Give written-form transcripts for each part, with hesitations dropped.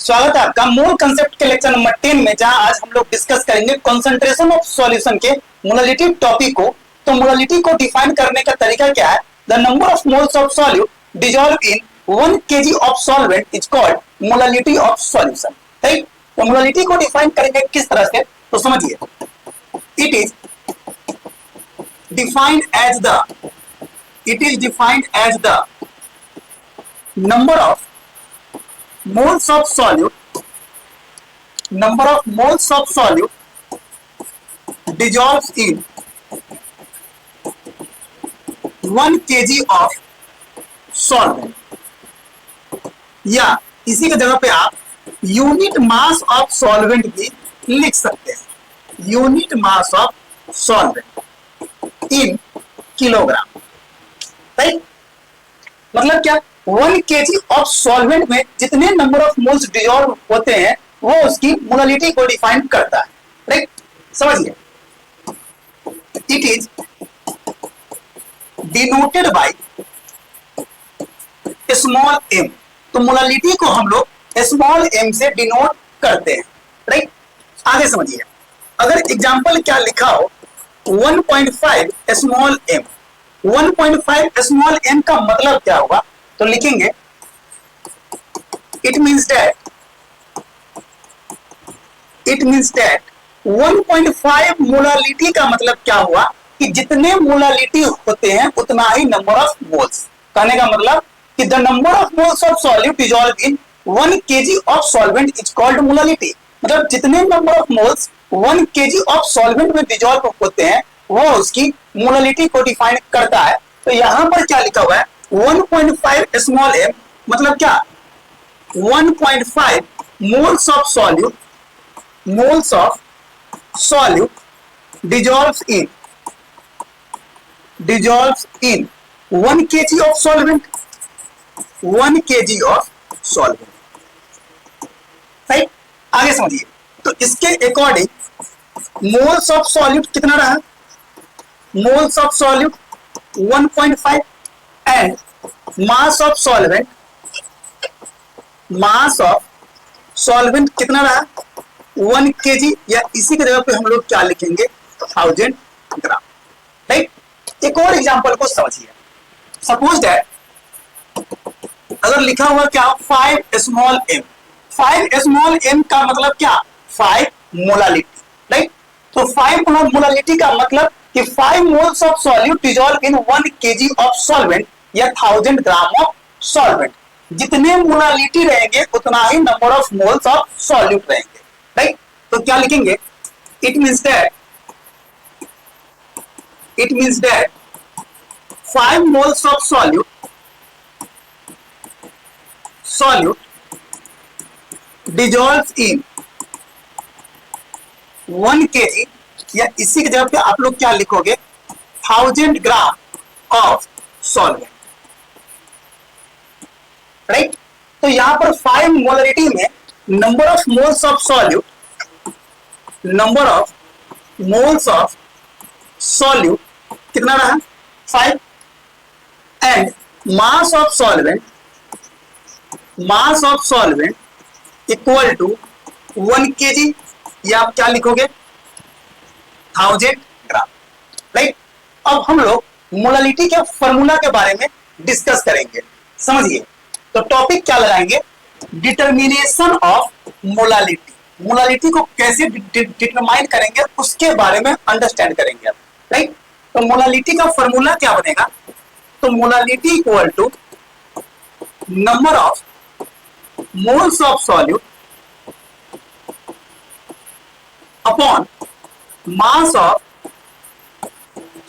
स्वागत है आपका मोल कंसेप्ट के लेक्चर नंबर 10 में, जहां आज हम लोग डिस्कस करेंगे कंसंट्रेशन ऑफ सॉल्यूशन के मोलालिटी टॉपिक को। तो मोलालिटी को डिफाइन करने का तरीका क्या है? The number of moles of solute dissolve in 1 kg of solvent is called molality of solution. Right? तो मोलालिटी को डिफाइन करेंगे किस तरह से, तो समझिए। It is defined as the number of moles of solute dissolves in 1 kg of solvent, या इसी की जगह पे आप यूनिट मास ऑफ सॉल्वेंट भी लिख सकते हैं। Unit mass of solvent in kilogram. Right? मतलब क्या? 1 kg ऑफ सॉल्वेंट में जितने नंबर ऑफ मोल्स डिसॉल्व होते हैं वो उसकी मोलालिटी को डिफाइन करता है। राइट? समझिए। It is denoted by small m। तो मोलालिटी को हम लोग स्मॉल m से डिनोट करते हैं। राइट? आगे समझिए। अगर एग्जांपल क्या लिखा हो 1.5 स्मॉल m, 1.5 स्मॉल m का मतलब क्या होगा? तो लिखेंगे इट मीन्स दैट 1.5 मोलालिटी का मतलब क्या हुआ कि जितने मोलालिटी होते हैं उतना ही नंबर ऑफ मोल्स। कहने का मतलब कि the number of moles of solute dissolve in 1 kg of solvent is called molality. मतलब जितने number of moles 1 kg of solvent में डिसॉल्व होते हैं वो उसकी मोलालिटी को डिफाइन करता है। तो यहां पर क्या लिखा हुआ है? 1.5 स्मॉल m मतलब क्या? 1.5 moles of solute dissolves in 1 kg of solvent, 1 kg of solvent। Right? आगे समझिए। तो इसके अकॉर्डिंग मोल्स ऑफ सॉल्यूट कितना रहा? Moles of solute 1.5 and mass of solvent कितना रहा? 1 kg, या इसी की जगह पे हम लोग क्या लिखेंगे? 1000 ग्राम। राइट? एक और एग्जांपल को समझिए। सपोज दैट अगर लिखा हुआ क्या 5 स्मॉल m, 5 स्मॉल m का मतलब क्या? 5 मोलालिटी। राइट? तो 5 मोलालिटी का मतलब कि 5 moles of solute dissolve in 1 kg of solvent या 1000 ग्राम ऑफ सॉल्वेंट। जितने मोलालिटी रहेंगे उतना ही number of moles of solute रहेंगे। राइट? तो क्या लिखेंगे? It means that 5 moles of solute dissolves in 1 kg, या इसी की जगह पे आप लोग क्या लिखोगे? 1000 ग्राम ऑफ सॉल्वेंट। राइट? तो यहां पर 5 मोलारिटी में number of moles of solute कितना रहा? 5। And mass of solvent equal to 1 kg, या आप क्या लिखोगे? 1000 ग्राम। राइट? अब हम लोग मोलालिटी के फॉर्मूला के बारे में डिस्कस करेंगे। समझिए। तो टॉपिक क्या लगाएंगे? Determination of molality. मोलालिटी को कैसे डिटरमाइन करेंगे उसके बारे में अंडरस्टैंड करेंगे। राइट? तो मोलालिटी का फॉर्मूला क्या बनेगा? तो molality equal to number of moles of solute upon mass of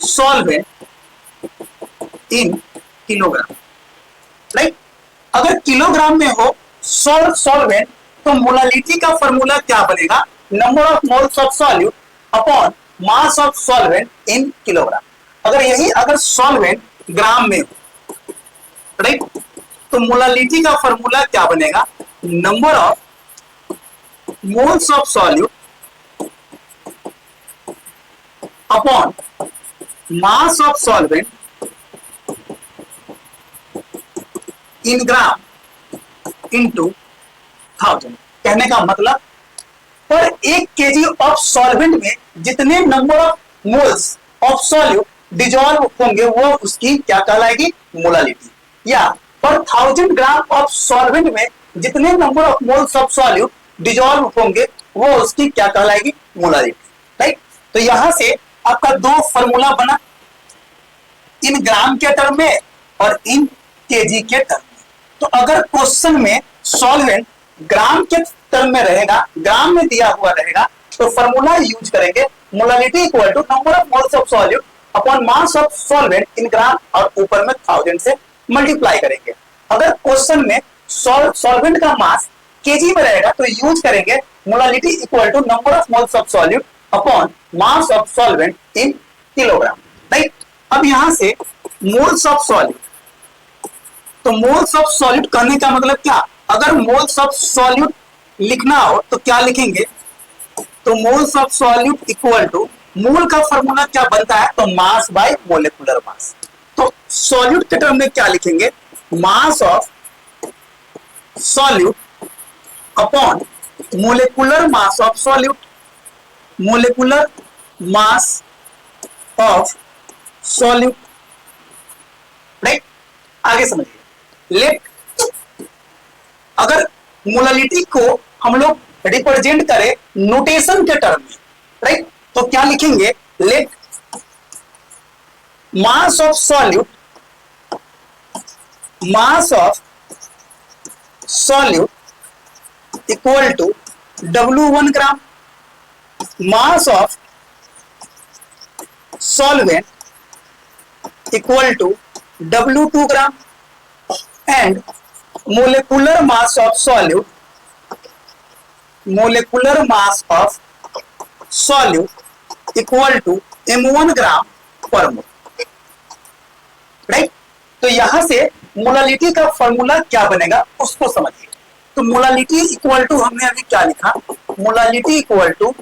solvent in kilogram. Right? अगर किलोग्राम में हो सॉल्वेंट तो मोलालिटी का फॉर्मूला क्या बनेगा? Number of moles of solute upon mass of solvent in kilogram. अगर सॉल्वेंट ग्राम में हो, राइट, तो मोलालिटी का फॉर्मूला क्या बनेगा? Number of moles of solute upon mass of solvent in gram into 1000। कहने का मतलब पर 1 केजी ऑफ सॉल्वेंट में जितने number of moles of solute dissolve होंगे वो उसकी क्या कहलाएगी, मोलालिटी। या पर 1000 ग्राम ऑफ सॉल्वेंट में जितने number of moles of solute dissolve होंगे वो उसकी क्या कहलाएगी, मोलालिटी। राइट, तो यहां से आपका 2 फॉर्मूला बना, इन ग्राम के टर्म में और इन केजी के टर्म में। तो अगर क्वेश्चन में सॉल्वेंट ग्राम के टर्म में रहेगा, ग्राम में दिया हुआ रहेगा, तो फॉर्मूला यूज करेंगे molality equal to number of moles of solute upon mass of solvent in gram, और ऊपर में 1000 से मल्टीप्लाई करेंगे। अगर क्वेश्चन में सॉल्वेंट का मास केजी में रहेगा तो यूज करेंगे molality equal to number of moles of solute upon mass of solvent in kilogram. Right, अब यहां से मोल्स ऑफ सॉल्यूट, तो मोल्स ऑफ सॉल्यूट करने का मतलब क्या, अगर मोल्स ऑफ सॉल्यूट लिखना हो तो क्या लिखेंगे, तो moles of solute equal to, मोल का फॉर्मूला क्या बनता है, तो मास बाय मोलेकुलर मास। तो सॉल्यूट के टर्म में क्या लिखेंगे, mass of solute upon molecular mass of solute, molecular mass of solute. Right, आगे समझिए। लेट, अगर मोलालिटी को हम लोग रिप्रेजेंट करें नोटेशन के टर्म में, राइट, तो क्या लिखेंगे, let mass of solute, mass of solute equal to W1 gram, mass of solvent equal to W2 gram, and molecular mass of solute, molecular mass of solute equal to M1 gram per mole. Right, तो यहां से molality का formula क्या बनेगा उसको समझिए। तो molality equal to हमने अभी क्या लिखा, molality equal to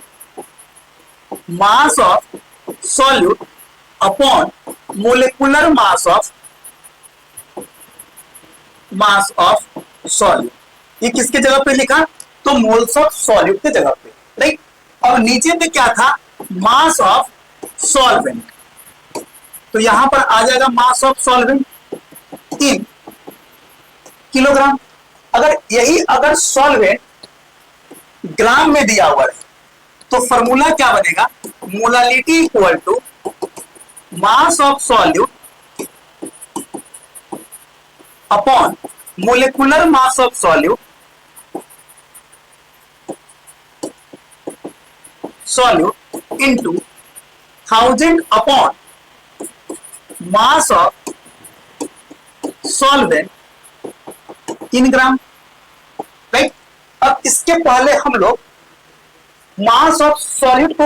mass of solute upon molecular mass of solute. ये किसके जगह पे लिखा, तो मोल्स ऑफ सॉल्यूट के जगह पे। राइट, और नीचे पे क्या था, मास ऑफ सॉल्वेंट, तो यहां पर आ जाएगा mass of solvent in kilogram. अगर सॉल्वेंट ग्राम में दिया हुआ है तो फॉर्मूला क्या बनेगा, molality equal to mass of solute upon molecular mass of solute into 1000 upon mass of solvent in gram. Right, अब इसके पहले हम लोग मास ऑफ सॉल्यूट को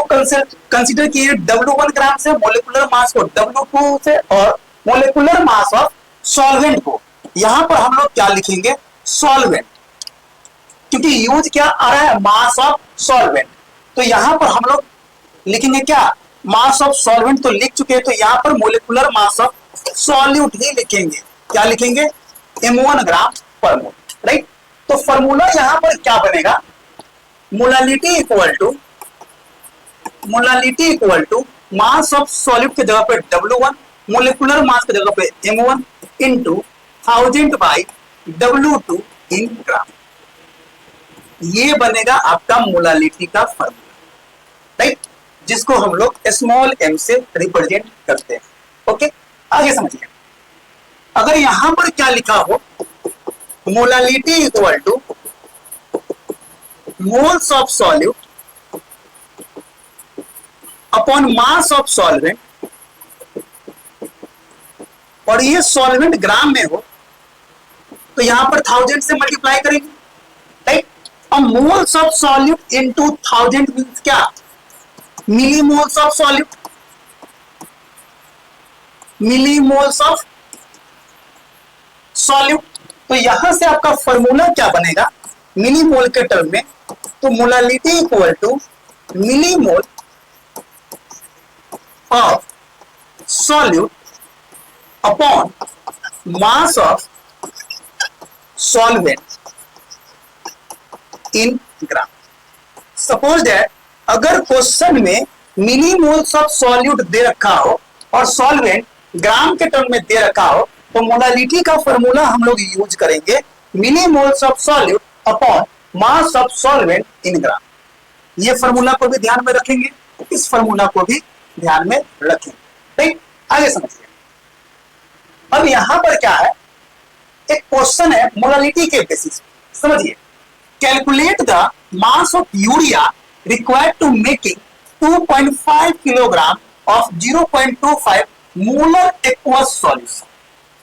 कंसीडर किए W1 ग्राम से, मोलेकुलर मास को W2 से, और मोलेकुलर मास ऑफ सॉल्वेंट को यहां पर हम लोग क्या लिखेंगे, सॉल्वेंट, क्योंकि यूज क्या आ रहा है, मास ऑफ सॉल्वेंट। तो यहां पर हम लोग लिखेंगे क्या, मास ऑफ सॉल्वेंट तो लिख चुके हैं, तो यहां पर मोलेकुलर मास ऑफ सॉल्यूट ही लिखेंगे। क्या लिखेंगे, M1 gram per mole. Right, तो फॉर्मूला यहां पर क्या बनेगा, molality equal to mass of solute के जगह पे W1, मोलेकुलर मास के जगह पे M1 into 1000 by W2 in gram. ये बनेगा आपका मोलालिटी का फॉर्मूला। राइट, जिसको हम लोग स्मॉल m से रिप्रेजेंट करते हैं। ओके, आगे समझिए। अगर यहां पर क्या लिखा हो, molality equal two moles of solute upon mass of solvent, और ये सॉल्वेंट ग्राम में हो तो यहां पर 1000 से मल्टीप्लाई करेंगे। राइट, अब moles of solute into 1000 means क्या, millimoles of solute, millimoles of solute. तो यहां से आपका फॉर्मूला क्या बनेगा, मिलीमोल के टर्म में, तो molality equal to millimole of solute upon mass of solvent in gram. Suppose that अगर क्वेश्चन में मिलीमोल्स ऑफ सॉल्यूट दे रखा हो और सॉल्वेंट ग्राम के टर्म में दे रखा हो, तो मोलालिटी का फॉर्मूला हम लोग यूज करेंगे millimoles of solute upon mass of solvent in gram. ये फॉर्मूला को भी ध्यान में रखेंगे, इस फॉर्मूला को भी ध्यान में रखेंगे। ठीक, आगे समझिए। अब यहां पर क्या है, एक क्वेश्चन है मोलालिटी के बेसिस। समझिए, calculate the mass of urea required to making 2.5 kilogram of 0.25 molar aqueous solution.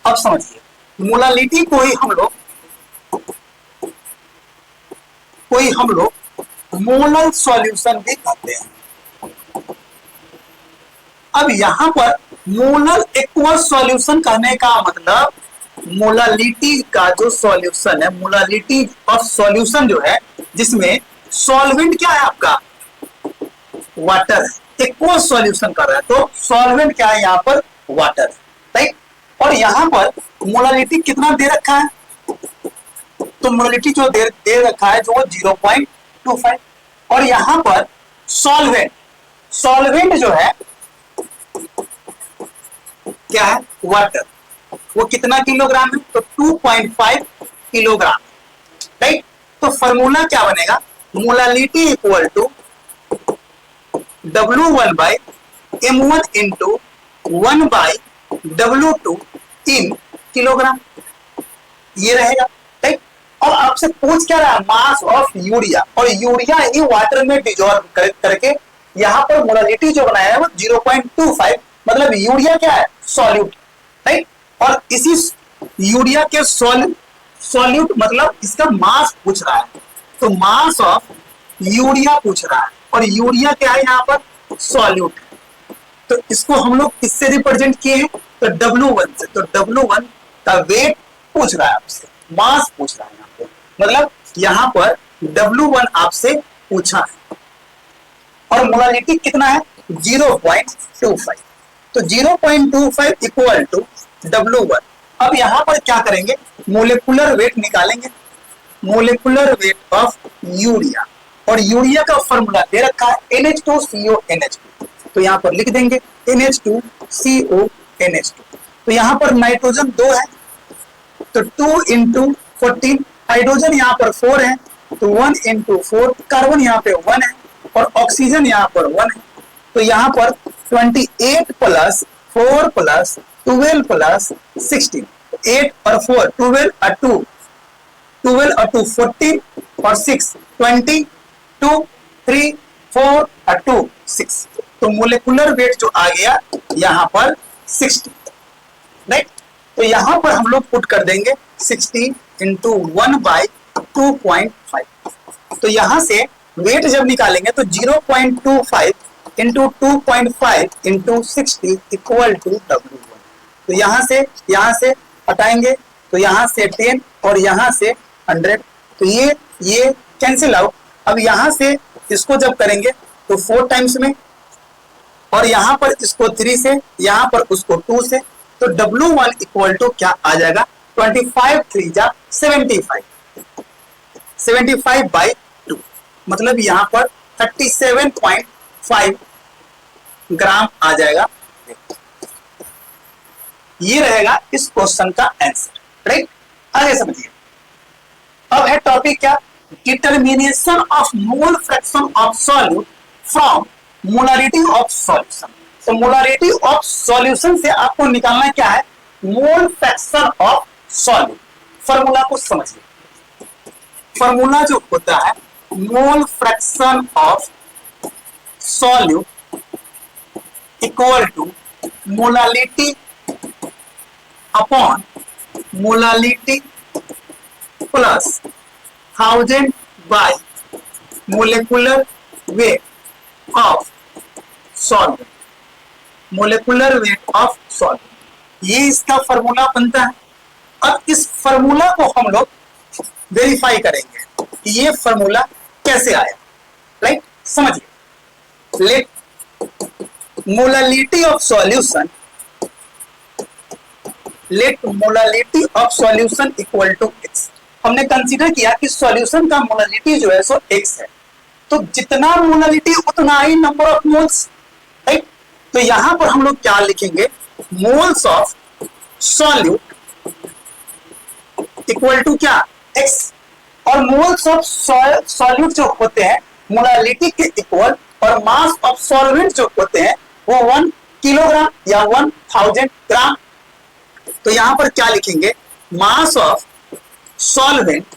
अब समझिए, मोलालिटी को ही हम लोग मोलर सॉल्यूशन भी कहते हैं। अब यहां पर मोलर एक्वस सॉल्यूशन कहने का मतलब मोलालिटी का जो सॉल्यूशन है, मोलालिटी ऑफ सॉल्यूशन जो है, जिसमें सॉल्वेंट क्या है आपका, वाटर है। एक्वस सॉल्यूशन कर रहा है तो सॉल्वेंट क्या है यहाँ पर, वाटर है, राइट। और यहाँ पर मोलालिटी कितना दे रखा है, तो मोलालिटी जो दे रखा है जो 0.25, और यहाँ पर सॉल्वेंट जो है क्या है, वाटर, वो कितना किलोग्राम है, तो 2.5 किलोग्राम, राइट। तो फॉर्मूला क्या बनेगा, molality equal to W1 by M1 into 1 by W2 in kilogram, ये रहेगा, राइट। और आपसे पूछ क्या रहा है, मास ऑफ यूरिया, और यूरिया ही वाटर में डिजॉल्व करके यहाँ पर मोलालिटी जो बनाया है वो 0.25, मतलब यूरिया क्या है, सॉल्यूट, राइट। और इसी यूरिया के सॉल्यूट मतलब इसका मास पूछ रहा है, तो मास ऑफ यूरिया पूछ रहा है, और यूरिया क्या है यहाँ पर, सॉल्यूट। तो इसको हम लोग किससे रिप्रेजेंट किए हैं, तो W1 से। तो W1 का वेट पूछ रहा है आपसे, मास पूछ रहा है यहाँ पे, मतलब यहाँ पर W1 आपसे पूछा है, और मोलालिटी कितना है, 0.25। तो 0.25 इक्वल टू W1। अब यहाँ पर क्या करेंगे, मोलेकुलर वेट निकालेंगे, मोलेकुलर वेट ऑफ यूरिया, और यूरिया का फॉर्मूला दे रखा है NH2CONH2, तो यहाँ पर लिख देंगे NH2CONH2। तो यहाँ पर नाइट्रोजन 2 है, तो 2 इंटू 14, हाइड्रोजन यहाँ पर 4 है, तो 1 इंटू 4, कार्बन यहाँ पे 1 है, और ऑक्सीजन यहाँ पर 1 है, तो यहाँ पर 28 प्लस 4 प्लस 12 प्लस 16, 8 और 4 12 और 2 14 और 6 20, 2 3 4 और 2 6, तो मोलेकुलर वेट जो आ गया यहाँ पर 60, राइट। तो यहाँ पर हम लोग पुट कर देंगे 60 इंटू 1 बाई 2.5, तो यहाँ से वेट जब निकालेंगे तो 0.25 into 2.5 into 60 equal to W1। तो यहाँ से हटाएंगे तो यहाँ से 10 और यहाँ से 100, तो ये कैंसिल आउट। अब यहाँ से इसको जब करेंगे तो 4 टाइम्स में, और यहाँ पर इसको 3 से, यहाँ पर उसको 2 से, तो W1 इक्वल टू क्या आ जाएगा, 25 3 जा 75 बाई 2, मतलब यहाँ पर 37.5 ग्राम आ जाएगा। ये रहेगा इस क्वेश्चन का आंसर, राइट। आगे समझिए, अब है टॉपिक क्या, determination of mole fraction of solute from molarity of solution. तो मोलारिटी ऑफ सॉल्यूशन से आपको निकालना क्या है, mole fraction of solute. Formula को समझिए, फॉर्मूला जो होता है mole fraction of solute equal to molality upon molality plus 1000 by molecular weight of solvent, molecular weight of solvent, ये इसका फॉर्मूला बनता है। अब इस फॉर्मूला को हम लोग वेरीफाई करेंगे कि ये फॉर्मूला कैसे आया, राइट। समझिए, let molality of solution, let molality of solution equal to X। हमने कंसीडर किया कि सॉल्यूशन का मोलालिटी जो है सो x है, तो जितना मोलालिटी उतना ही नंबर ऑफ मोल्स, राइट। तो यहां पर हम लोग क्या लिखेंगे, moles of solute equal to क्या, x, और मोल्स ऑफ सॉल्यूट जो होते हैं मोलालिटी के इक्वल, और मास ऑफ सॉल्वेंट जो होते हैं वो 1 किलोग्राम या 1000 ग्राम। तो यहां पर क्या लिखेंगे, mass of solvent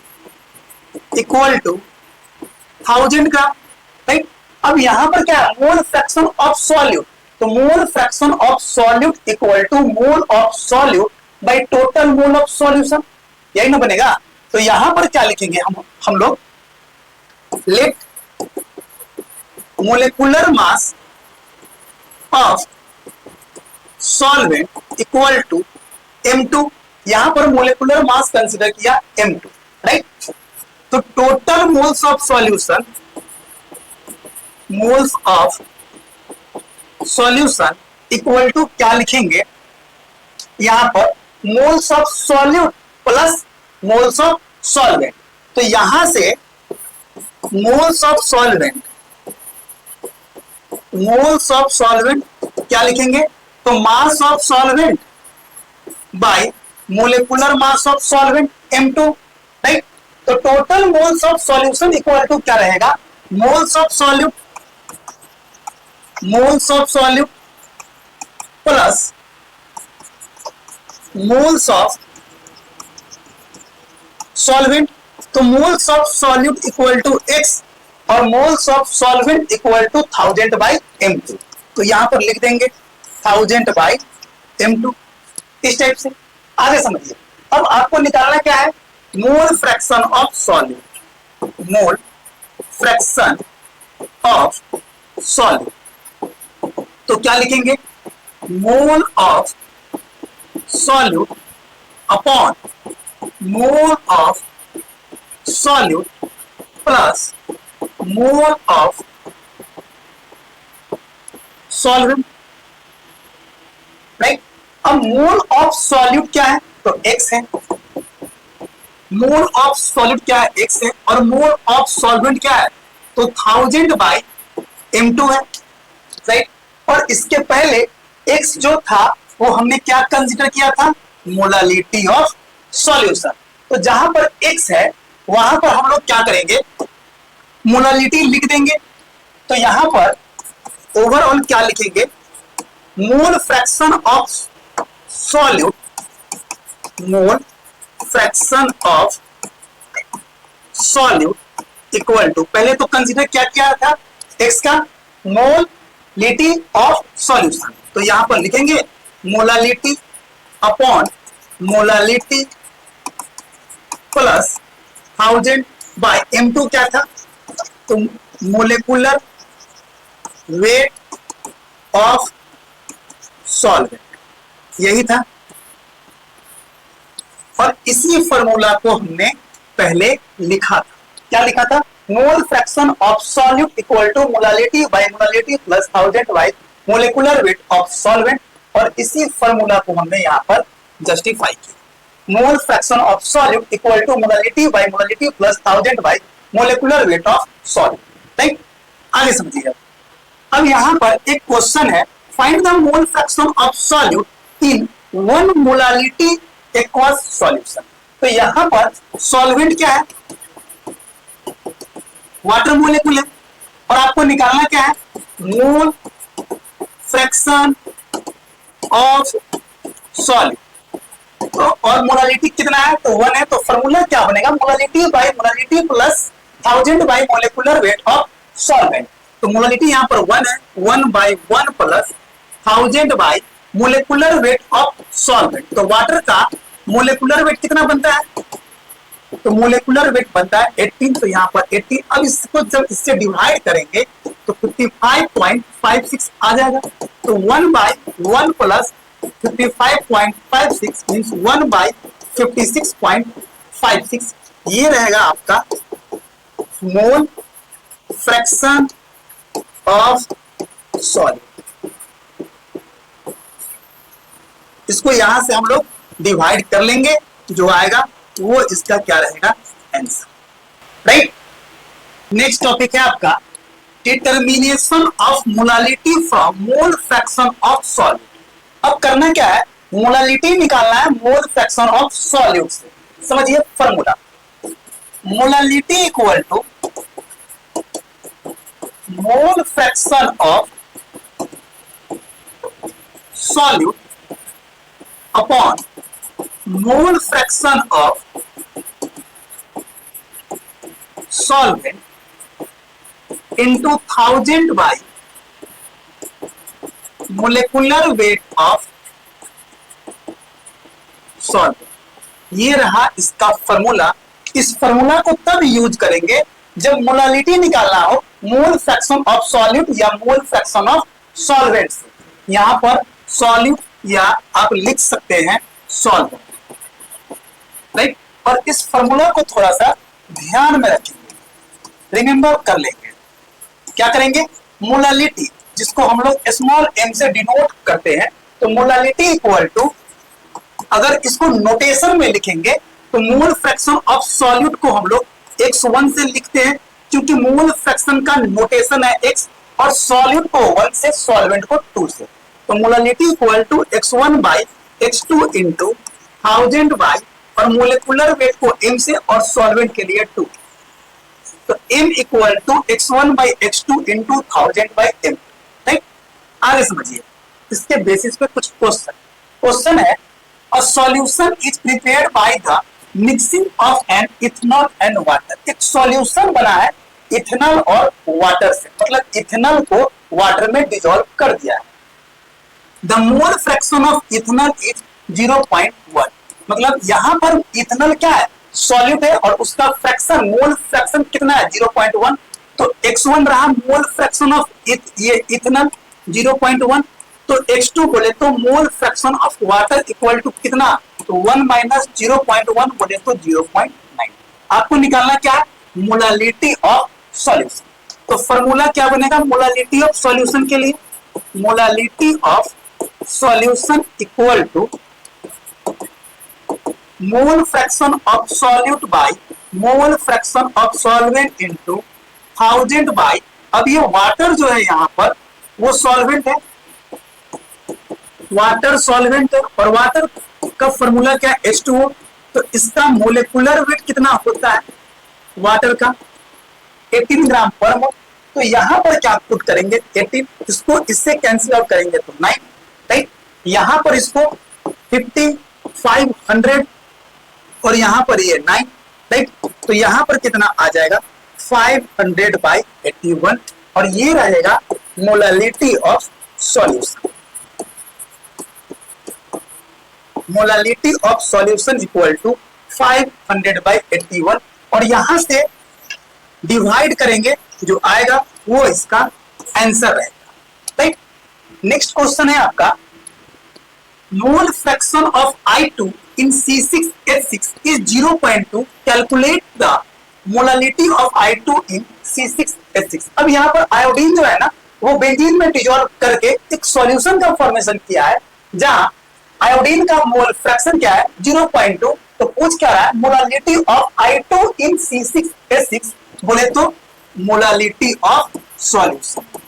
equal to 1000 gram, right. अब यहां पर क्या है, मोल फ्रैक्शन ऑफ सॉल्यूट, तो mole fraction of solute equal to mole of solute by total mole of solution, यही ना बनेगा। तो यहां पर क्या लिखेंगे हम लोग, let molecular mass of solvent equal to m2, यहां पर मोलेकुलर मास कंसीडर किया m2, राइट। तो total moles of solution, moles of solution equal to क्या लिखेंगे, यहां पर moles of solute plus moles of solvent. तो यहां से moles of solvent, moles of solvent क्या लिखेंगे, तो mass of solvent by molecular mass of solvent m2, right. तो total moles of solution equal to क्या रहेगा, moles of solute, moles of solute plus moles of solvent. तो moles of solute equal to x और moles of solvent equal to 1000 by m2। तो यहां पर लिख देंगे 1000 बाई m2, इस टाइप से। आगे समझिए, अब आपको निकालना क्या है, mole fraction of solute, mole fraction of solute. तो क्या लिखेंगे, मोल of solute upon mole of solute plus mole of solvent, right. अब मोल ऑफ सॉल्यूट क्या है, तो x है, मोल ऑफ सॉल्यूट क्या है, x है, और मोल ऑफ सॉल्वेंट क्या है, तो 1000 बाई m2 है, राइट। और इसके पहले x जो था वो हमने क्या कंसीडर किया था, मोलालिटी ऑफ सॉल्यूशन। तो जहां पर x है वहां पर हम लोग क्या करेंगे, मोलालिटी लिख देंगे। तो यहां पर ओवरऑल क्या लिखेंगे, mole fraction of solute, mole fraction of solute equal to, पहले तो कंसीडर क्या किया था x का, मोलालिटी ऑफ सॉल्यूशन। तो यहां पर लिखेंगे molality upon molality plus 1000 by m2 क्या था, तो मोलेकुलर वेट ऑफ सॉल्वेंट, यही था। और इसी फॉर्मूला को हमने पहले लिखा था, क्या लिखा था, mole fraction of solute equal to molality by molality plus 1000 by molecular weight of solvent. और इसी फॉर्मूला को हमने यहाँ पर जस्टिफाई किया, mole fraction of solute equal to molality by molality plus 1000 by molecular weight of solvent, right. आगे समझिए, अब यहाँ पर एक क्वेश्चन है, find the mole fraction of solute in 1 molality aqueous solution. तो यहाँ पर सॉल्वेंट क्या है, वाटर मोलेकुल है, और आपको निकालना क्या है, मोल फ्रैक्शन ऑफ सॉल्यूट। तो और मोलालिटी कितना है, तो 1 है। तो फॉर्मूला क्या बनेगा, molality by molality plus 1000 by molecular weight of solvent. तो मोलालिटी यहाँ पर 1 है, 1 by 1 plus 1000 by molecular weight of solvent. तो वाटर का मोलेकुलर वेट कितना बनता है, तो मोलेकुलर वेट बनता है 18। तो यहाँ पर 18, अब इसको जब इससे डिवाइड करेंगे तो 55.56 आ जाएगा। तो 1 बाय 1 प्लस 55.56 मीन्स 1 बाय 56.56, ये रहेगा आपका मोल फ्रैक्शन ऑफ सॉल्यूट। इसको यहां से हम लोग डिवाइड कर लेंगे, जो आएगा वो इसका क्या रहेगा, आंसर, राइट। नेक्स्ट टॉपिक है आपका determination of molality from mole fraction of solute. अब करना क्या है, मोलालिटी निकालना है मोल फ्रैक्शन ऑफ सॉल्यूट से। समझिए formula, molality equal to mole fraction of solute upon mole fraction of solvent into 1000 by molecular weight of solvent। ये रहा इसका फॉर्मूला। इस फॉर्मूला को तब यूज करेंगे जब मोलालिटी निकालना हो मोल फ्रैक्शन ऑफ सॉल्यूट या मोल फ्रैक्शन ऑफ सॉल्वेंट से। यहां पर सॉल्यूट या आप लिख सकते हैं सॉल्वेंट, राइट। और इस फॉर्मूला को थोड़ा सा ध्यान में रखेंगे, रिमेंबर कर लेंगे। क्या करेंगे, मोलालिटी जिसको हम लोग स्मॉल m से डिनोट करते हैं, तो मोलालिटी इक्वल टू, अगर इसको नोटेशन में लिखेंगे तो मोल फ्रैक्शन ऑफ सॉल्यूट को हम लोग x1 से लिखते हैं, क्योंकि मोल फ्रैक्शन का नोटेशन है x और सॉल्यूट को 1 से, सॉल्वेंट को 2 से। तो molality equal to x1 by x2 into 1000 by, और मोलिकुलर वेट को m से और सॉल्वेंट के लिए 2, तो m equal to x1 by x2 into 1000 by m, right. आगे समझिए, इसके बेसिस पे कुछ क्वेश्चन है। A solution is prepared by the mixing of an ethanol and water. एक सॉल्यूशन बना है इथेनॉल और वाटर से, मतलब इथेनॉल को वाटर में डिसॉल्व कर दिया है। The mole fraction of ethanol is 0.1, मतलब यहां पर इथेनॉल क्या है, सॉल्यूट है, और उसका फ्रैक्शन, मोल फ्रैक्शन कितना है 0.1। तो x1 रहा मोल फ्रैक्शन ऑफ ये इथेनॉल 0.1, तो x2 बोले तो mole fraction of water equal to कितना, तो 1 माइनस 0.1 बोले तो 0.9। आपको निकालना क्या है, मोलालिटी ऑफ सॉल्यूशन। तो फॉर्मूला क्या बनेगा मोलालिटी ऑफ सॉल्यूशन के लिए, molality of solution equal to mole fraction of solute by mole fraction of solvent into 1000 by, अब ये वाटर जो है यहाँ पर वो सॉल्वेंट है, वाटर सॉल्वेंट है, और वाटर का फॉर्मूला क्या है H2O। तो इसका मोलिकुलर वेट कितना होता है वाटर का, 18 ग्राम पर मोल। तो यहाँ पर क्या पुट करेंगे 18, इसको इससे कैंसिल आउट करेंगे तो 9, राइट। यहाँ पर इसको 50, 500 और यहाँ पर ये 9, राइट। तो यहाँ पर कितना आ जाएगा 500 बाई 81, और ये रहेगा molality of solution. Molality of solution equal to 500 by 81, और यहां से डिवाइड करेंगे, जो आएगा वो इसका आंसर रहेगा, राइट। नेक्स्ट क्वेश्चन है आपका, मोल fraction of I2 in C6H6 is 0.2, calculate the molality of I2 in C6H6। अब यहाँ पर आयोडीन जो है ना, वो बेंजीन में डिसॉल्व करके एक सॉल्यूशन का फॉर्मेशन किया है, जहां आयोडीन का मोल फ्रैक्शन क्या है 0.2। तो पूछ क्या रहा है, molality of I2 in C6H6, बोले तो मोलालिटी ऑफ सॉल्यूशन,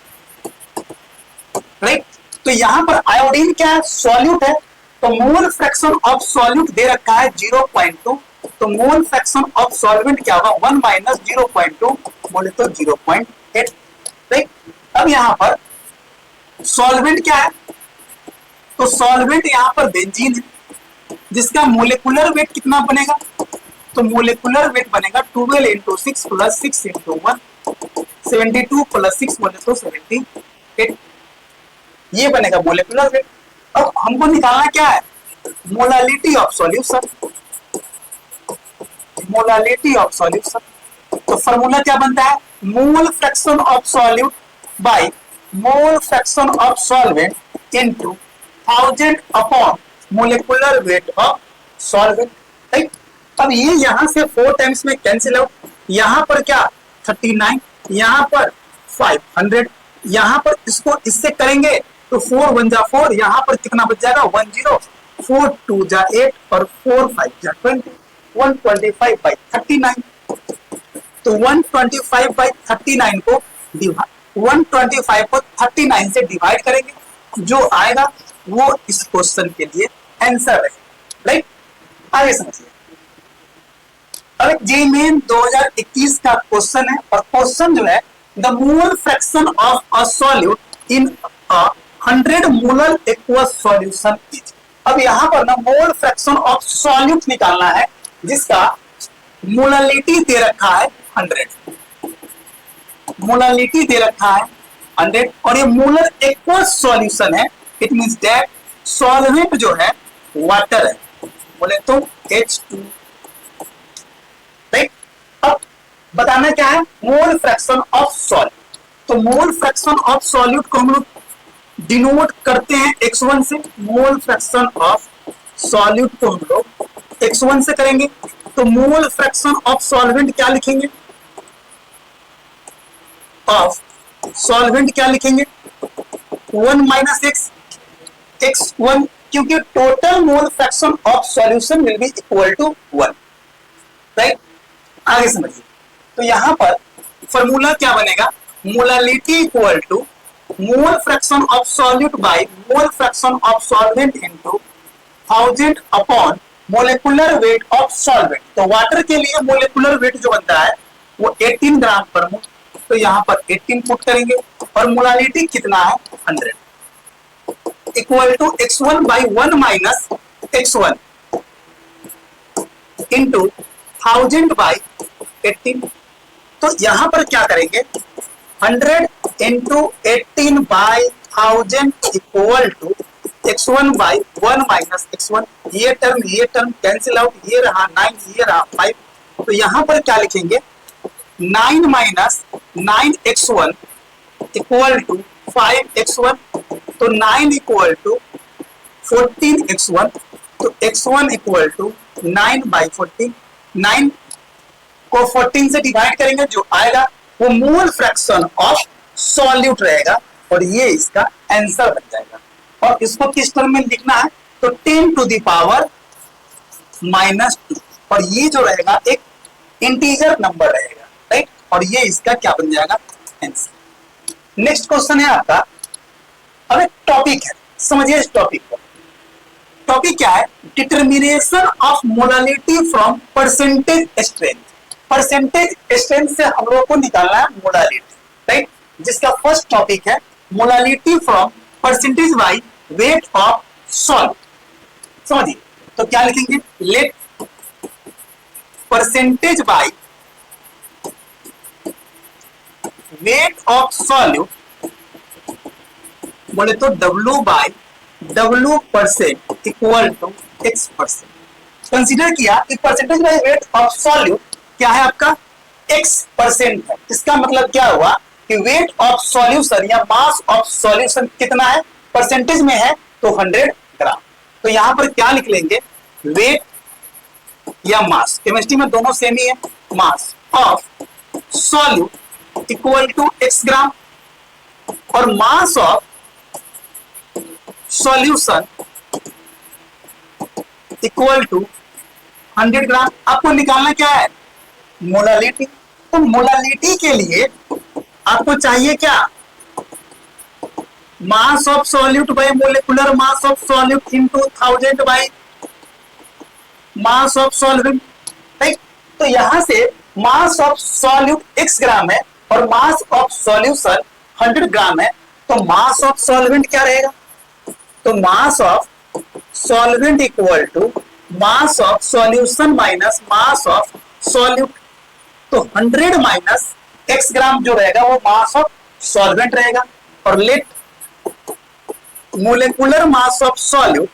राइट। तो यहां पर आयोडीन क्या है, सॉल्यूट है, तो मोल फ्रैक्शन ऑफ सॉल्यूट दे रखा है 0.2, तो मोल फ्रैक्शन ऑफ सॉल्वेंट क्या होगा 1 माइनस 0.2 बोले तो 0.8, राइट। अब यहां पर सॉल्वेंट क्या है, तो सॉल्वेंट यहां पर बेंजीन है, जिसका मोलिकुलर वेट कितना बनेगा, तो मोलिकुलर वेट बनेगा 12 इंटू 6 प्लस 6 इंटू 1, 72 प्लस 6 बोले तो 78, ये बनेगा मोलिकुलर वेट। अब हमको निकालना क्या है, molality of solution, molality of solution. तो फॉर्मूला क्या बनता है, mole fraction of solute by mole fraction of solvent into 1000 upon molecular weight of solvent, right. अब ये यहां से 4 टाइम्स में कैंसिल आउट, यहां पर क्या 39, यहां पर 500, यहां पर इसको इससे करेंगे तो 4 1 जा 4, यहां पर कितना बच जाएगा 10, 4 2 जा 8 और 4 5 जा 20, 125 बाई 39। तो 125/39 को 125 को 39 से डिवाइड करेंगे, जो आएगा वो इस क्वेश्चन के लिए आंसर है। राइट, आगे समझिए। अब जेईई मेन 2021 का क्वेश्चन है, और क्वेश्चन जो है the mole fraction of a solute in 100 molar aqueous solution is. अब यहाँ पर ना मोल फ्रैक्शन ऑफ सॉल्यूट निकालना है, जिसका मोलालिटी दे रखा है 100, मोलालिटी दे रखा है 100, और ये मोलर एक्वस सॉल्यूशन है। इट मींस दैट सॉल्वेंट जो है वाटर है, बोले तो H2। राइट, अब बताना क्या है, मोल फ्रैक्शन ऑफ सॉल्यूट। तो मोल फ्रैक्शन ऑफ सॉल्यूट को हम लोग डिनोट करते हैं x1 से। मोल फ्रैक्शन ऑफ सॉल्यूट को हम लोग x1 से करेंगे। तो मोल फ्रैक्शन ऑफ सॉल्वेंट क्या लिखेंगे, ऑफ सॉल्वेंट क्या लिखेंगे, 1 माइनस x1, क्योंकि total mole fraction of solution will be equal to 1। Right, आगे समझिए। तो यहां पर फॉर्मूला क्या बनेगा, molality equal to mole fraction of solute by mole fraction of solvent into 1000 upon molecular weight of solvent. तो water के लिए मोलेकुलर वेट जो बनता है वो 18 ग्राम पर मोल, तो यहां पर 18 पुट करेंगे, और मोलालिटी कितना है 100, equal to x1 by 1 minus x1 into 1000 by 18। तो यहां पर क्या करेंगे, 100 into 18 by 1000 equal to x1 by 1 minus x1। ये टर्म कैंसिल आउट, ये रहा 9, ये रहा 5। तो यहां पर क्या लिखेंगे, 9 minus 9x1 equal to 5x1। तो 9 इक्वल टू 14x1। तो x1 इक्वल टू 9 बाई 14। 9 को 14 से डिवाइड करेंगे, जो आएगा वो मोल फ्रैक्शन ऑफ सॉल्यूट रहेगा, और ये इसका आंसर बन जाएगा। और इसको किस टर्म में लिखना है, तो 10 टू द पावर -2, और ये जो रहेगा एक इंटीजर नंबर रहेगा। राइट, और ये इसका क्या बन जाएगा, आंसर। नेक्स्ट क्वेश्चन है आपका, अब एक टॉपिक है, समझिए इस टॉपिक को। टॉपिक क्या है, determination of molality from percentage strength. Percentage strength से हम लोगों को निकालना है मोलालिटी। राइट, जिसका फर्स्ट टॉपिक है molality from percentage by weight of salt. समझिए, तो क्या लिखेंगे, let percentage by weight of solute, बोले तो W by W% equal to X%। Consider किया कि percentage by weight of solute क्या है आपका, X% है। इसका मतलब क्या हुआ कि वेट ऑफ सॉल्यूशन या मास ऑफ सॉल्यूशन कितना है, परसेंटेज में है तो 100 ग्राम। तो यहां पर क्या लिख लेंगे, वेट या मास, केमिस्ट्री में दोनों सेम ही है, mass of solute equal to X gram, और mass of solution equal to 100 gram. आपको निकालना क्या है, मोलालिटी। तो मोलालिटी के लिए आपको चाहिए क्या, मास of solute bye molecular mass of solute into 1000 by mass of solvent. Right, तो यहां से मास ऑफ सॉल्यूट x ग्राम है और मास ऑफ सॉल्यूशन 100 ग्राम है, तो मास ऑफ सॉल्वेंट क्या रहेगा, तो mass of solvent equal to mass of solution minus mass of solute. तो 100 माइनस x ग्राम जो रहेगा वो मास ऑफ सॉल्वेंट रहेगा, और let molecular mass of solute,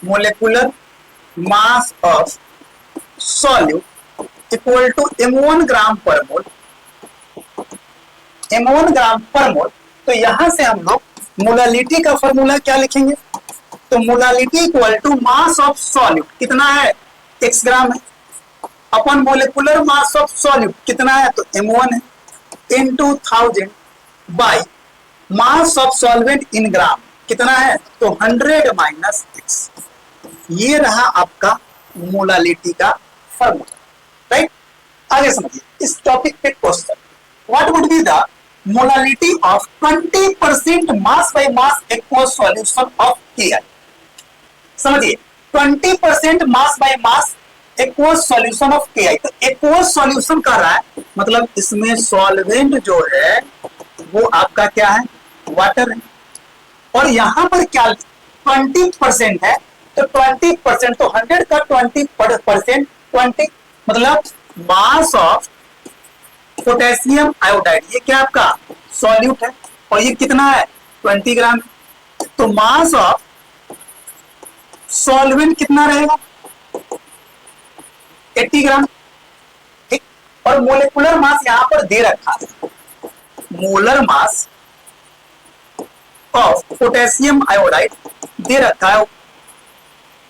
molecular mass of solute equal to m1 gram per mole, m1 gram per मोल। तो यहां से हम लोग मोलालिटी का फॉर्मूला क्या लिखेंगे, तो molality equal to mass of solute कितना है, x ग्राम है, upon molecular mass of solute कितना है, तो m1 है, into 1000 by mass of solvent in gram कितना है, तो 100 माइनस x। ये रहा आपका मोलालिटी का फॉर्मूला। राइट, आगे समझिए इस टॉपिक पे question, what would be the molality of 20% mass by mass aqueous solution of Ki। समझिए 20% mass by mass aqueous solution of Ki, तो एक्वस सॉल्यूशन कर रहा है मतलब इसमें सॉल्वेंट जो है वो आपका क्या है, वाटर है। और यहां पर क्या 20% है, तो 20% तो 100 का 20%, 20 मतलब मास ऑफ पोटेशियम आयोडाइड, ये क्या आपका सॉल्यूट है और ये कितना है 20 ग्राम। तो मास ऑफ सॉल्वेंट कितना रहेगा 80 ग्राम, ठीक। और मोलेकुलर मास यहां पर दे रखा है, molar mass of potassium iodide दे रखा है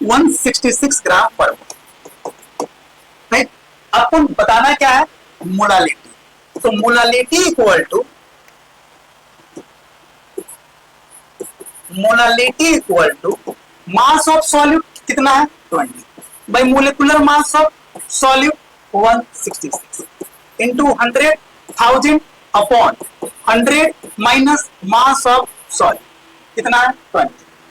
166 ग्राम पर मोल, राइट। आपको बताना क्या है मोलालिटी, तो molality equal to mass of solute कितना है 20 by molecular mass of solute 166 into 100,000 upon 100 minus mass of solute कितना है 20।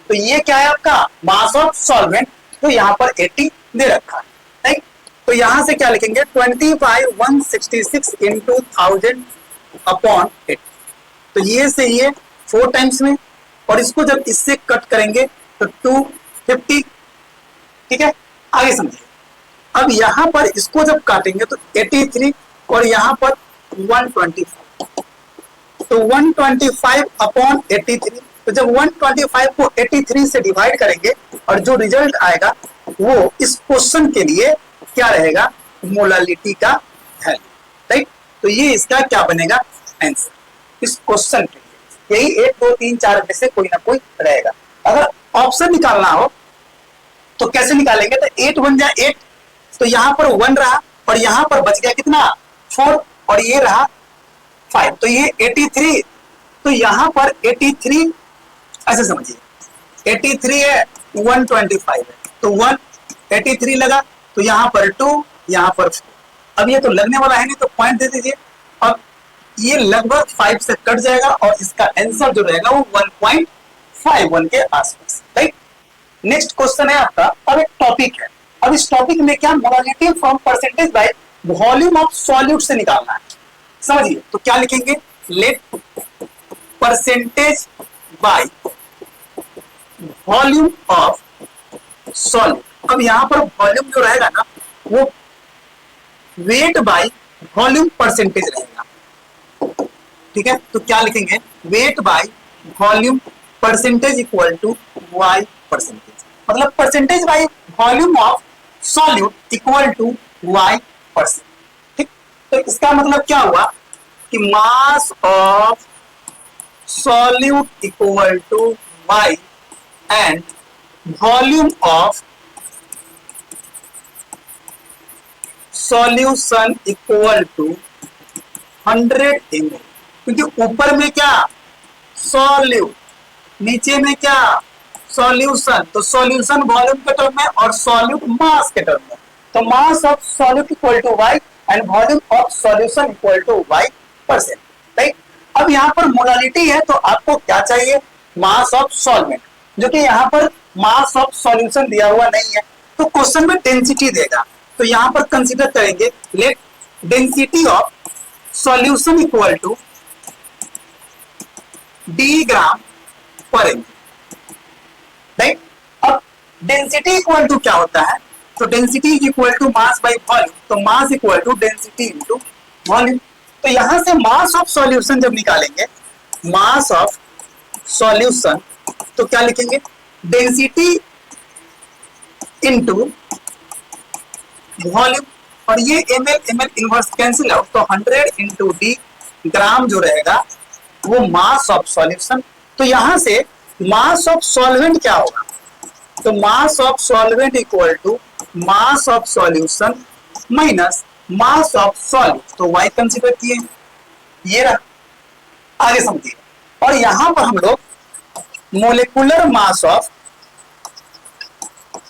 तो ये क्या है आपका मास ऑफ सॉल्वेंट, तो यहाँ पर 80 दे रखा है, राइट। तो यहां से क्या लिखेंगे 20 बाय 166 इंटू 1000 अपॉन 80, तो ये से ये 4 टाइम्स में, और इसको जब इससे कट करेंगे तो 250, ठीक है। आगे समझिए, अब यहां पर इसको जब काटेंगे तो 83 और यहां पर 125, तो 125 अपॉन 83, तो जब 125 को 83 से डिवाइड करेंगे और जो रिजल्ट आएगा वो इस क्वेश्चन के लिए क्या रहेगा मोलालिटी का वैल्यू, राइट। तो ये इसका क्या बनेगा आंसर इस क्वेश्चन के लिए, यही 1 2 3 4 में से कोई ना कोई रहेगा। अगर ऑप्शन निकालना हो तो कैसे निकालेंगे, तो 8 1 जा 8, तो यहां पर 1 रहा और यहां पर बच गया कितना 4 और ये रहा 5, तो ये 83, तो यहां पर 83 ऐसे समझिए 83 है 125 है, तो 183 लगा, तो यहां पर 2 यहां पर 4, अब ये तो लगने वाला है नहीं तो पॉइंट दे दीजिए, अब ये लगभग 5 से कट जाएगा और इसका आंसर जो रहेगा वो 1.51 के आसपास, राइट। नेक्स्ट क्वेश्चन है आपका, अब एक टॉपिक है, अब इस टॉपिक में क्या molality from percentage by volume of solute से निकालना है, समझिए। तो क्या लिखेंगे let percentage by volume of solute. अब यहां पर वॉल्यूम जो रहेगा ना वो वेट बाय वॉल्यूम परसेंटेज रहेगा, ठीक है। तो क्या लिखेंगे weight by volume percentage equal to y percentage, मतलब percentage by volume of solute equal to Y percent, ठीक। तो इसका मतलब क्या हुआ कि mass of solute equal to Y and volume of solution equal to 100 ml, क्योंकि ऊपर में क्या सॉल्यूट नीचे में क्या सॉल्यूशन, तो सॉल्यूशन वॉल्यूम के टर्म में और सॉल्यूट मास के टर्म में, तो mass of solute equal to Y and volume of solution equal to Y percent, right. अब यहाँ पर मोलालिटी है तो आपको क्या चाहिए मास ऑफ सॉल्वेंट, जो कि यहाँ पर मास ऑफ सॉल्यूशन दिया हुआ नहीं है, तो क्वेश्चन में डेंसिटी देगा, तो यहाँ पर कंसीडर करेंगे let density of solution equal to d gram per m, right. अब डेंसिटी इक्वल टू क्या होता है, तो density equal to mass by volume, तो mass equal to density into volume. तो यहां से मास ऑफ सॉल्यूशन जब निकालेंगे मास ऑफ सॉल्यूशन, तो क्या लिखेंगे डेंसिटी इनटू वॉल्यूम, और ये ml ml inverse cancel out, तो 100 इंटू डी ग्राम जो रहेगा वो मास ऑफ सॉल्यूशन। तो यहां से मास ऑफ सॉल्वेंट क्या होगा, तो mass of solvent equal to mass of solution minus mass of solute, तो y कंसीडर किए, ये रहा। आगे समझिए, और यहां पर हम लोग मोलेकुलर मास ऑफ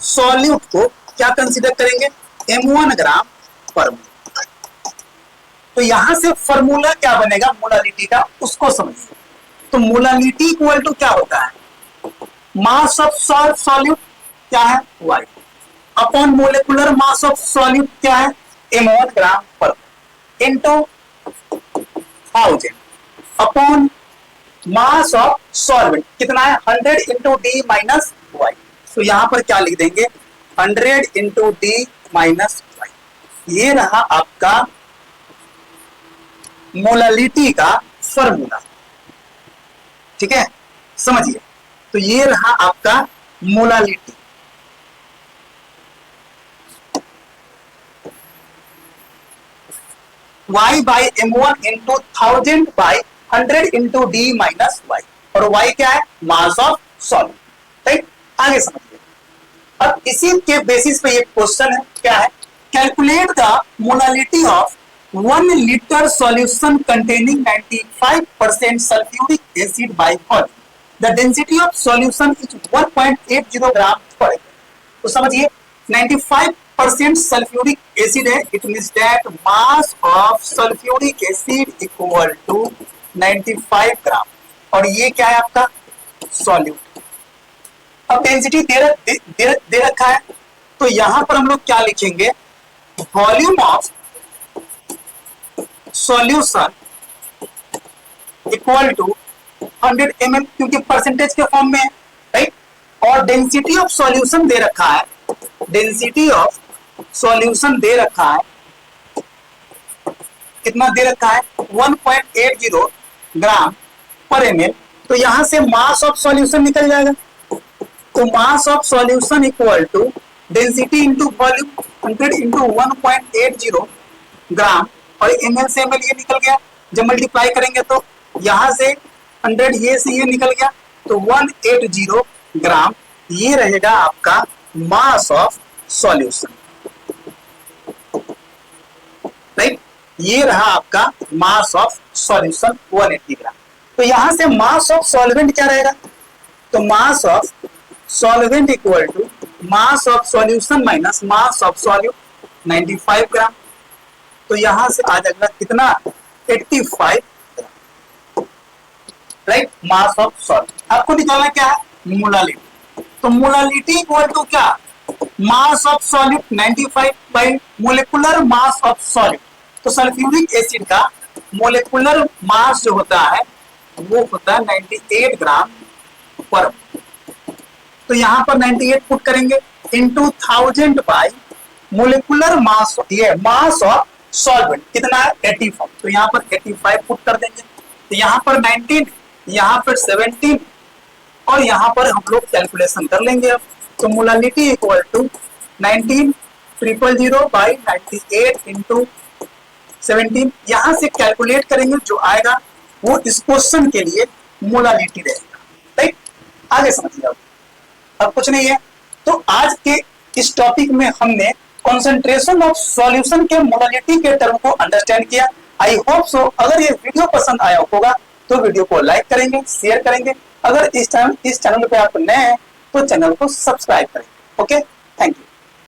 सॉल्यूट को क्या कंसीडर करेंगे m1 ग्राम पर मोल, तो यहां से फॉर्मूला क्या बनेगा मोलालिटी का, उसको समझिए। तो मोलालिटी इक्वल टू क्या होता है, मास ऑफ सॉल्यूट क्या है y upon molecular mass of solute क्या है m1 ग्राम पर into 1000 upon mass of solvent कितना है 100 इंटू डी माइनस वाई। तो यहां पर क्या लिख देंगे 100 इंटू डी माइनस वाई। ये रहा आपका मोलालिटी का फॉर्मूला, ठीक है, समझिए। तो ये रहा आपका molality. y by m1 into 1000 by 100 into D minus Y, और y क्या है मास ऑफ सॉल्यूट, राइट। आगे समझिए। अब इसी के बेसिस पे एक क्वेश्चन है, क्या है, calculate the molality of 1 litre solution containing 95% sulphuric acid by volume, the density of solution is 1.80 gram per. तो समझिए 95% सल्फ्यूरिक एसिड है, it means that mass of sulphuric acid equal to 95 gram, और ये क्या है आपका सॉल्यूट। अब density दे रखा है, तो यहां पर हम लोग क्या लिखेंगे, volume of solution equal to 100 ml, क्योंकि परसेंटेज के फॉर्म में है, राइट। और डेंसिटी ऑफ सॉल्यूशन दे रखा है, डेंसिटी ऑफ सॉल्यूशन दे रखा है, कितना दे रखा है 1.80 ग्राम पर ml। तो यहां से मास ऑफ सॉल्यूशन निकल जाएगा। तो mass of solution equal to density into volume 100 into 1.80 gram, और ml से ml ये निकल गया। जब मल्टीप्लाई करेंगे तो यहां से 100 ये से ये निकल गया, तो 180 ग्राम ये रहेगा आपका मास ऑफ सॉल्यूशन, राइट। ये रहा आपका मास ऑफ सॉल्यूशन 180 ग्राम। तो यहां से मास ऑफ सॉल्वेंट क्या रहेगा, तो mass of solvent equal to mass of solution minus mass of solute 95 gram. तो यहां से आ जाएगा कितना 85 gram, right, mass of solvent. आपको निकालना क्या है मोलालिटी। तो मोलालिटी इक्वल टू क्या, मास of solute 95 by molecular mass of solute. तो सल्फ्यूरिक एसिड का मोलिकुलर मास जो होता है वो होता है 98 ग्राम पर। तो यहां पर 98 पुट करेंगे इंटू 1000 बाई मोलिकुलर मास, ये मास ऑफ सॉल्वेंट कितना है 85। तो यहां पर 85 पुट कर देंगे। तो यहां पर 19, यहां पर 17, और यहां पर हम लोग कैलकुलेशन कर लेंगे अब। तो molality equal to 19,000 by 98 into 17। यहां से कैलकुलेट करेंगे, जो आएगा वो इस क्वेश्चन के लिए मोलालिटी रहेगा, राइट। आगे समझिए। अब कुछ नहीं है। तो आज के इस टॉपिक में हमने कंसंट्रेशन ऑफ सॉल्यूशन के मोलालिटी के टर्म को अंडरस्टैंड किया। I hope so. अगर ये वीडियो पसंद आया होगा तो वीडियो को लाइक करेंगे, शेयर करेंगे। अगर इस चैनल पे आप नए हैं तो चैनल को सब्सक्राइब करें। Okay, thank you.